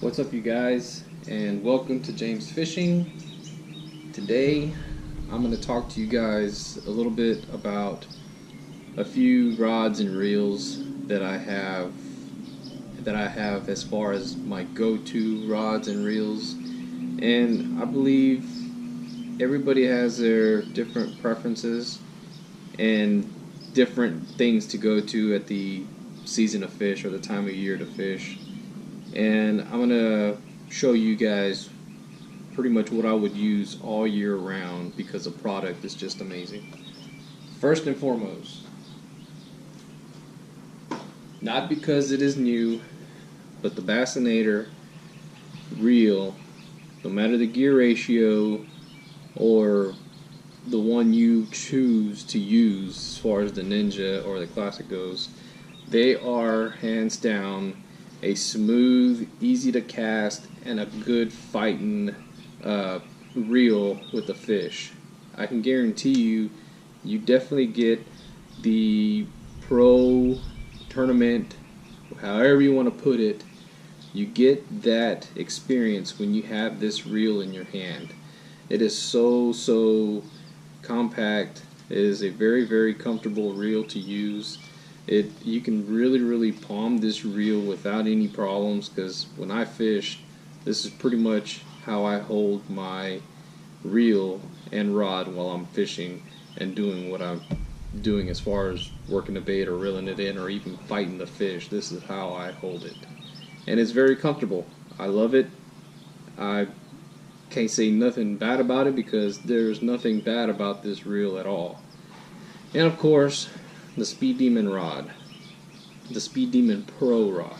What's up, you guys, and welcome to James Fishing. Today, I'm going to talk to you guys a little bit about a few rods and reels that I have as far as my go-to rods and reels. And I believe everybody has their different preferences and different things to go to at the season of fish or the time of year to fish. And I'm going to show you guys pretty much what I would use all year round because the product is just amazing. First and foremost, not because it is new, but the Bassinator reel, no matter the gear ratio or the one you choose to use as far as the Ninja or the Classic goes, they are hands down a smooth, easy to cast, and a good fighting reel with the fish. I can guarantee you, you definitely get the pro tournament, however you want to put it, you get that experience when you have this reel in your hand. It is so compact. It is a very comfortable reel to use. You can really palm this reel without any problems, because when I fish, this is pretty much how I hold my reel and rod while I'm fishing and doing what I'm doing as far as working the bait or reeling it in or even fighting the fish. This is how I hold it, and it's very comfortable. I love it. I can't say nothing bad about it because there's nothing bad about this reel at all. And of course, the Speed Demon rod, the Speed Demon Pro rod.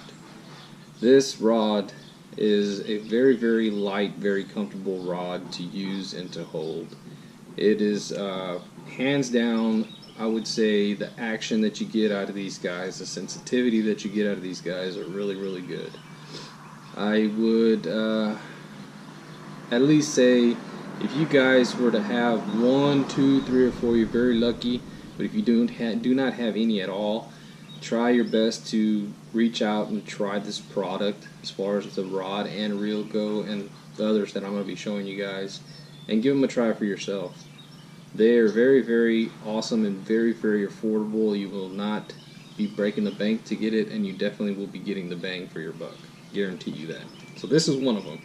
This rod is a very light, very comfortable rod to use and to hold. It is hands down, I would say, the action that you get out of these guys, the sensitivity that you get out of these guys are really good. I would at least say, if you guys were to have 1, 2, 3, or 4, you're very lucky. But if you do not have any at all, try your best to reach out and try this product as far as the rod and reel go, and the others that I'm going to be showing you guys, and give them a try for yourself. They are very awesome and very affordable. You will not be breaking the bank to get it, and you definitely will be getting the bang for your buck. Guarantee you that. So this is one of them.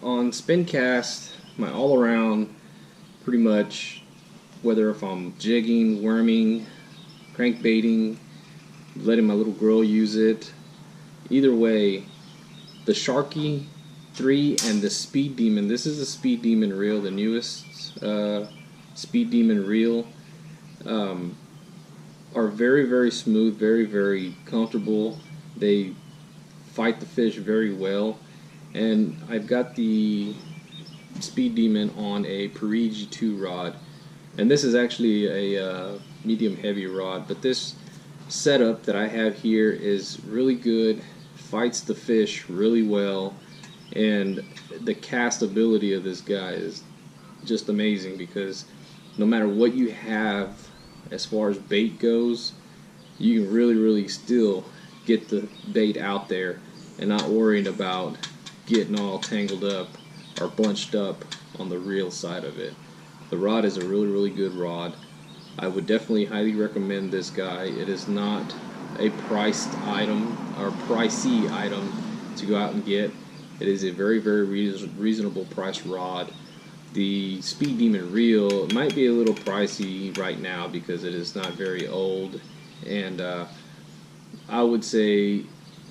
On spin cast, my all-around, pretty much, whether if I'm jigging, worming, crankbaiting, letting my little girl use it, either way, the Sharky 3 and the Speed Demon, this is the Speed Demon reel, the newest Speed Demon reel, are very smooth, very comfortable. They fight the fish very well. And I've got the Speed Demon on a Parigi 2 rod, and this is actually a medium heavy rod, but this setup that I have here is really good, fights the fish really well, and the cast ability of this guy is just amazing, because no matter what you have as far as bait goes, you can really still get the bait out there and not worrying about getting all tangled up or bunched up on the reel side of it. The rod is a really good rod. I would definitely highly recommend this guy. It is not a priced item or pricey item to go out and get. It is a very reasonable price rod. The Speed Demon reel might be a little pricey right now because it is not very old, and I would say,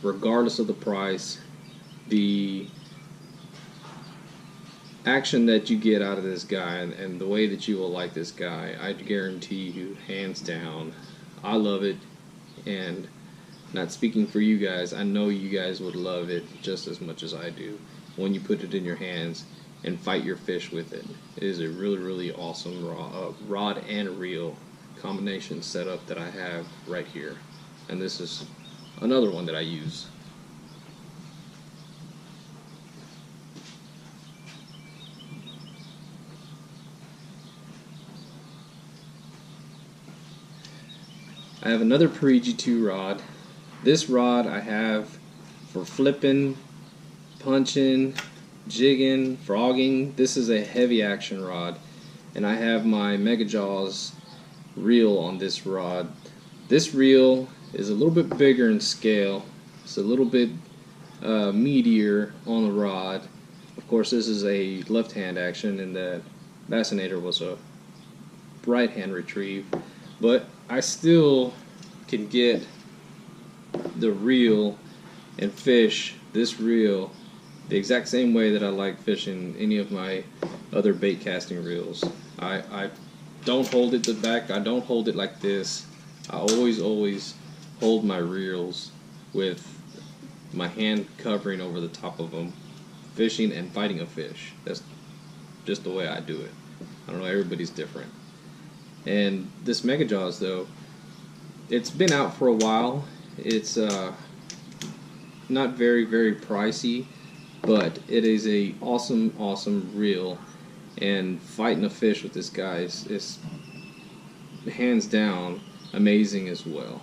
regardless of the price, the action that you get out of this guy and the way that you will like this guy, I guarantee you, hands down, I love it. And not speaking for you guys, I know you guys would love it just as much as I do when you put it in your hands and fight your fish with it. It is a really awesome rod and reel combination setup that I have right here, and this is another one that I use. I have another Parigi 2 rod. This rod I have for flipping, punching, jigging, frogging. This is a heavy action rod. And I have my Mega Jaws reel on this rod. This reel is a little bit bigger in scale. It's a little bit meatier on the rod. Of course, this is a left hand action, and the Bassinator was a right hand retrieve. But I still can get the reel and fish this reel the exact same way that I like fishing any of my other bait casting reels. I don't hold it to the back. I don't hold it like this. I always hold my reels with my hand covering over the top of them, fishing and biting a fish. That's just the way I do it. I don't know, everybody's different. And this Mega Jaws, though, it's been out for a while. It's not very pricey, but it is a awesome reel. And fighting a fish with this guy is hands down amazing as well.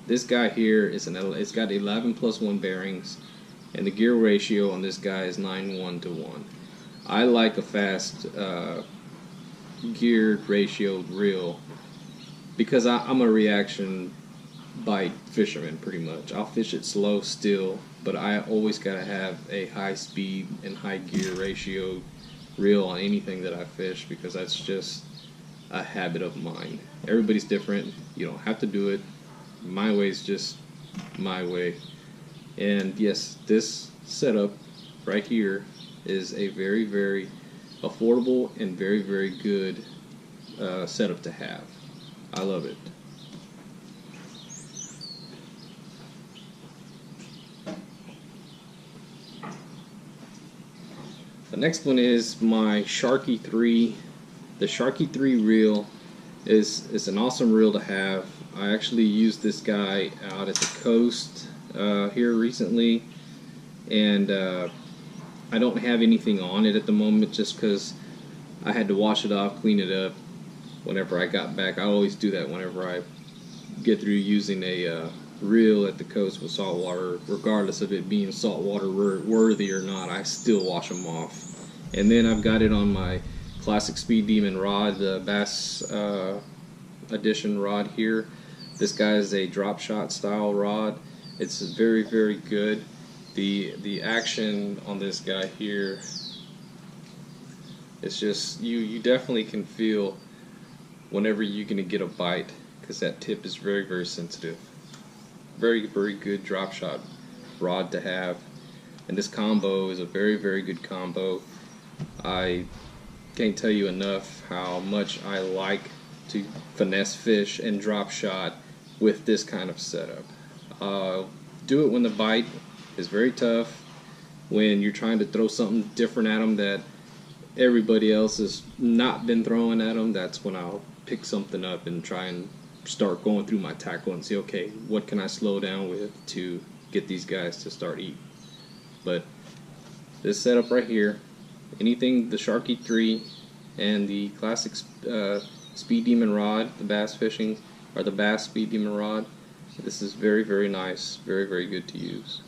This guy here is it's got 11+1 bearings, and the gear ratio on this guy is 9:1 to 1. I like a fast geared ratio reel because I'm a reaction bite fisherman pretty much. I'll fish it slow still, but I always gotta have a high speed and high gear ratio reel on anything that I fish because that's just a habit of mine. Everybody's different. You don't have to do it. My way is just my way. And yes, this setup right here is a very affordable and very good setup to have. I love it. The next one is my Sharky 3. The Sharky 3 reel is an awesome reel to have. I actually used this guy out at the coast here recently, and I don't have anything on it at the moment just because I had to wash it off, clean it up whenever I got back. I always do that whenever I get through using a reel at the coast with salt water, regardless of it being saltwater worthy or not. I still wash them off. And then I've got it on my classic Speed Demon rod, the Bass Edition rod here. This guy is a drop shot style rod. It's very good. The action on this guy here, it's just you definitely can feel whenever you're gonna get a bite because that tip is very sensitive. Very good drop shot rod to have, and this combo is a very good combo. I can't tell you enough how much I like to finesse fish and drop shot with this kind of setup. Do it when the bite is very tough, when you're trying to throw something different at them that everybody else has not been throwing at them. That's when I'll pick something up and try and start going through my tackle and see, okay, what can I slow down with to get these guys to start eating. But this setup right here, anything the Sharky 3 and the classic Speed Demon rod, the bass fishing, or the Bass Speed Demon rod, this is very nice, very good to use.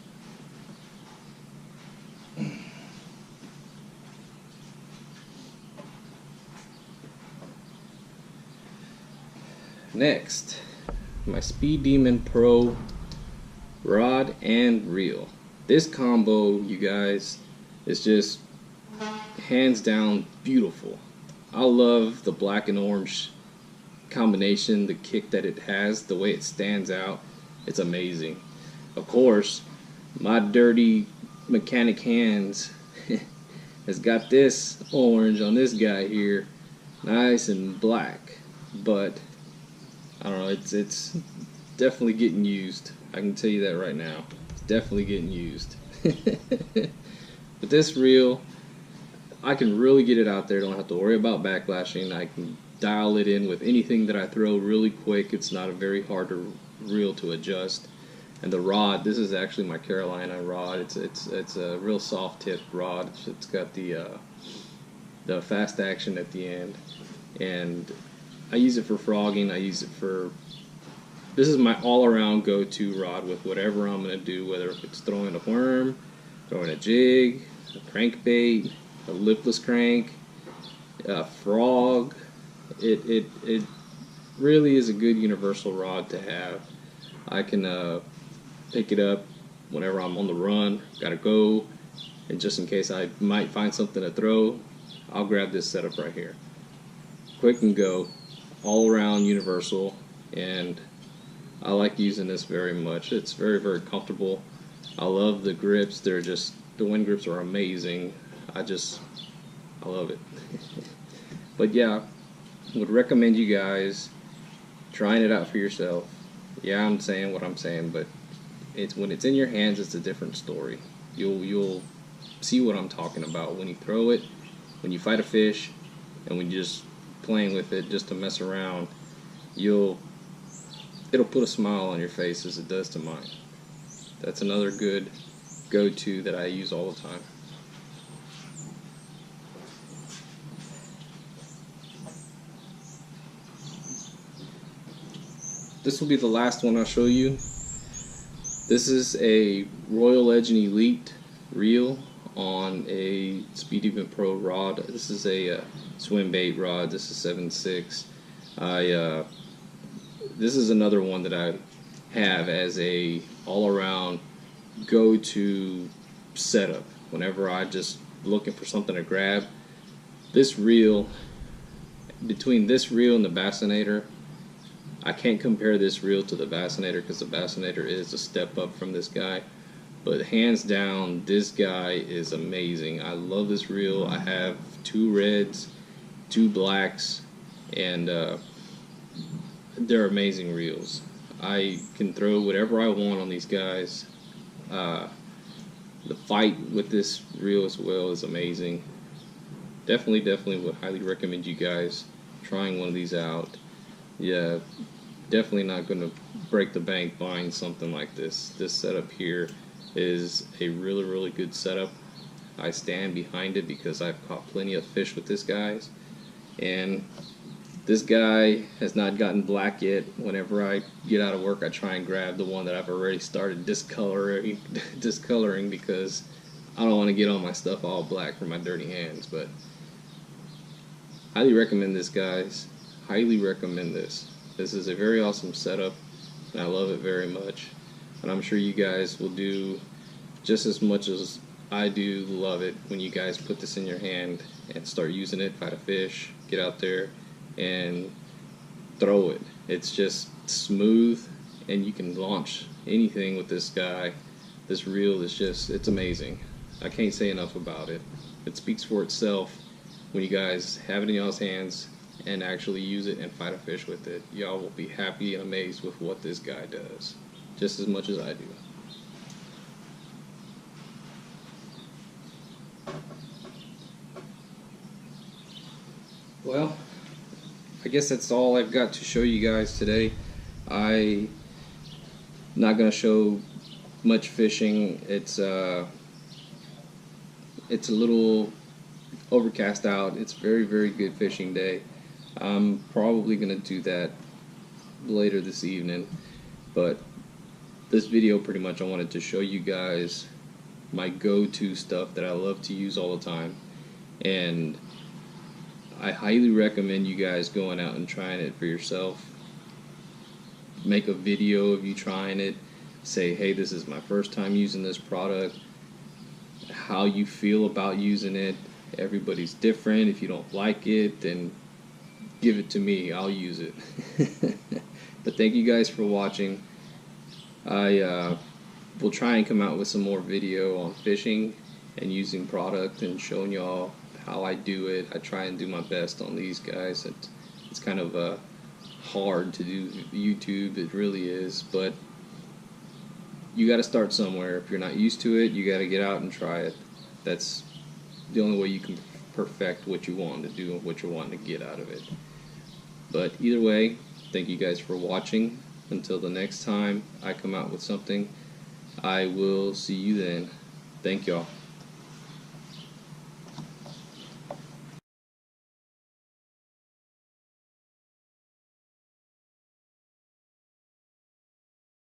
Next, my Speed Demon Pro rod and reel. This combo, you guys, is just hands down beautiful. I love the black and orange combination, the kick that it has, the way it stands out. It's amazing. Of course, my dirty mechanic hands has got this orange on this guy here, nice and black, but I don't know, it's definitely getting used. I can tell you that right now. It's definitely getting used. But this reel, I can really get it out there. Don't have to worry about backlashing. I can dial it in with anything that I throw really quick. It's not a very hard reel to adjust. And the rod, this is actually my Carolina rod. It's a real soft tip rod. It's got the fast action at the end, and I use it for frogging. I use it for this is my all-around go-to rod with whatever I'm going to do, whether it's throwing a worm, throwing a jig, a crankbait, a lipless crank, a frog. It really is a good universal rod to have. I can pick it up whenever I'm on the run, gotta go, and just in case I might find something to throw, I'll grab this setup right here. Quick and go, all around universal, and I like using this very much. It's very, very comfortable. I love the grips. They're just, the wind grips are amazing. I love it. But yeah, would recommend you guys trying it out for yourself. Yeah, I'm saying what I'm saying, but it's when it's in your hands, it's a different story. You'll see what I'm talking about when you throw it, when you fight a fish, and when you're just playing with it just to mess around. It'll put a smile on your face as it does to mine. That's another good go-to that I use all the time. This will be the last one I'll show you. This is a Royal Edge and Elite reel on a Speed Even Pro rod. This is a swim bait rod. This is 7.6. This is another one that I have as a all-around go-to setup. Whenever I just looking for something to grab, this reel, between this reel and the Bassinator, I can't compare this reel to the Bassinator because the Bassinator is a step up from this guy. But hands down, this guy is amazing. I love this reel. I have 2 reds, 2 blacks, and they're amazing reels. I can throw whatever I want on these guys. The fight with this reel as well is amazing. Definitely would highly recommend you guys trying one of these out. Yeah, definitely not going to break the bank buying something like this. This setup here is a really good setup. I stand behind it because I've caught plenty of fish with this guys, and this guy has not gotten black yet. Whenever I get out of work, I try and grab the one that I've already started discoloring because I don't want to get all my stuff all black from my dirty hands. But highly recommend this, guys. Highly recommend this. This is a very awesome setup, and I love it very much. And I'm sure you guys will do just as much as I do love it when you guys put this in your hand and start using it, fight a fish, get out there and throw it. It's just smooth, and you can launch anything with this guy. This reel is just, it's amazing. I can't say enough about it. It speaks for itself when you guys have it in y'all's hands and actually use it and fight a fish with it. Y'all will be happy and amazed with what this guy does, just as much as I do. Well, I guess that's all I've got to show you guys today. I'm not going to show much fishing. It's a little overcast out. It's very good fishing day. I'm probably going to do that later this evening, but this video pretty much I wanted to show you guys my go-to stuff that I love to use all the time, and I highly recommend you guys going out and trying it for yourself. Make a video of you trying it. Say, hey, this is my first time using this product. How you feel about using it. Everybody's different. If you don't like it, then give it to me. I'll use it. But thank you guys for watching. I will try and come out with some more video on fishing and using product and showing y'all how I do it. I try and do my best on these guys. It's kind of hard to do YouTube. It really is, but you got to start somewhere. If you're not used to it, you got to get out and try it. That's the only way you can perfect what you want to do and what you're wanting to get out of it. But either way, thank you guys for watching. Until the next time I come out with something, I will see you then. Thank y'all.